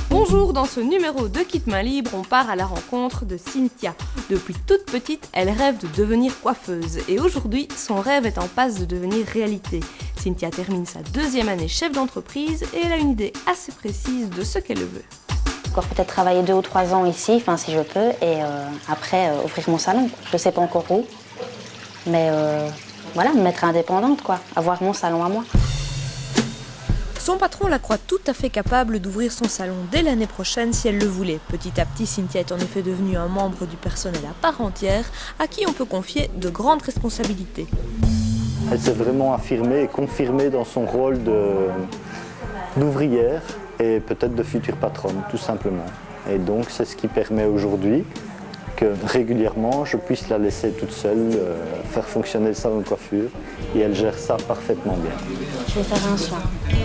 Bonjour, dans ce numéro de Kit Main Libre, on part à la rencontre de Cynthia. Depuis toute petite, elle rêve de devenir coiffeuse et aujourd'hui, son rêve est en passe de devenir réalité. Cynthia termine sa 2e année chef d'entreprise et elle a une idée assez précise de ce qu'elle veut. Encore peut-être travailler 2 ou 3 ans ici, si je peux, et après ouvrir mon salon. Je ne sais pas encore où, mais voilà, me mettre indépendante, avoir mon salon à moi. Son patron la croit tout à fait capable d'ouvrir son salon dès l'année prochaine si elle le voulait. Petit à petit, Cynthia est en effet devenue un membre du personnel à part entière, à qui on peut confier de grandes responsabilités. Elle s'est vraiment affirmée et confirmée dans son rôle d'ouvrière et peut-être de future patronne, tout simplement. Et donc c'est ce qui permet aujourd'hui que régulièrement je puisse la laisser toute seule faire fonctionner le salon de coiffure et elle gère ça parfaitement bien. Je vais faire un soin.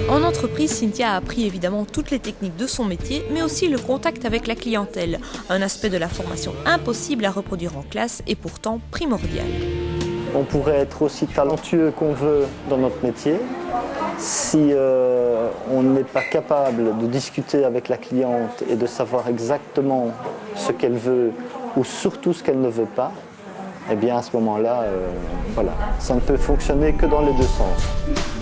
En entreprise, Cynthia a appris évidemment toutes les techniques de son métier, mais aussi le contact avec la clientèle, un aspect de la formation impossible à reproduire en classe et pourtant primordial. On pourrait être aussi talentueux qu'on veut dans notre métier. Si on n'est pas capable de discuter avec la cliente et de savoir exactement ce qu'elle veut ou surtout ce qu'elle ne veut pas, eh bien à ce moment-là, voilà, ça ne peut fonctionner que dans les deux sens.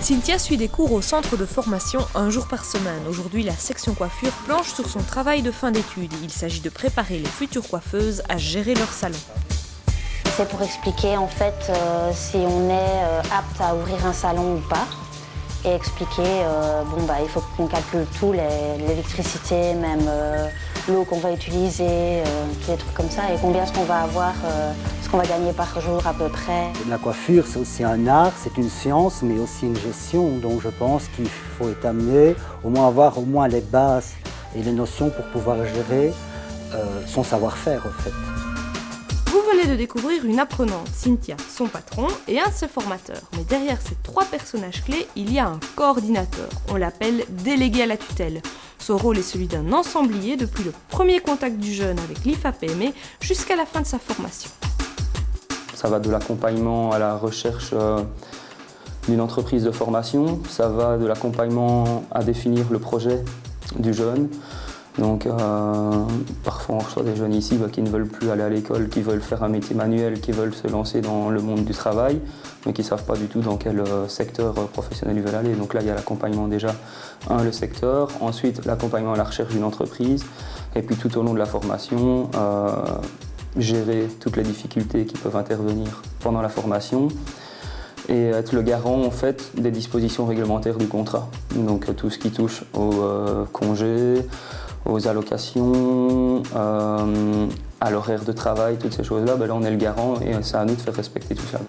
Cynthia suit des cours au centre de formation un jour par semaine. Aujourd'hui, la section coiffure planche sur son travail de fin d'études. Il s'agit de préparer les futures coiffeuses à gérer leur salon. C'est pour expliquer en fait si on est apte à ouvrir un salon ou pas. Et expliquer, il faut qu'on calcule tout, l'électricité, même l'eau qu'on va utiliser, tous les trucs comme ça, et combien est-ce qu'on va avoir, ce qu'on va gagner par jour à peu près. La coiffure, c'est aussi un art, c'est une science, mais aussi une gestion. Donc je pense qu'il faut être amené, avoir au moins les bases et les notions pour pouvoir gérer son savoir-faire, en fait. Vous venez de découvrir une apprenante, Cynthia, son patron et un de ses formateurs. Mais derrière ces 3 personnages clés, il y a un coordinateur. On l'appelle délégué à la tutelle. Son rôle est celui d'un ensemblier depuis le premier contact du jeune avec l'IFAPME jusqu'à la fin de sa formation. Ça va de l'accompagnement à la recherche d'une entreprise de formation. Ça va de l'accompagnement à définir le projet du jeune. Donc parfois on reçoit des jeunes ici qui ne veulent plus aller à l'école, qui veulent faire un métier manuel, qui veulent se lancer dans le monde du travail, mais qui ne savent pas du tout dans quel secteur professionnel ils veulent aller. Donc là il y a l'accompagnement déjà, le secteur, ensuite l'accompagnement à la recherche d'une entreprise, et puis tout au long de la formation, gérer toutes les difficultés qui peuvent intervenir pendant la formation, et être le garant en fait des dispositions réglementaires du contrat. Donc tout ce qui touche aux congés, aux allocations, à l'horaire de travail, toutes ces choses-là, là on est le garant et c'est à nous de faire respecter tout ça.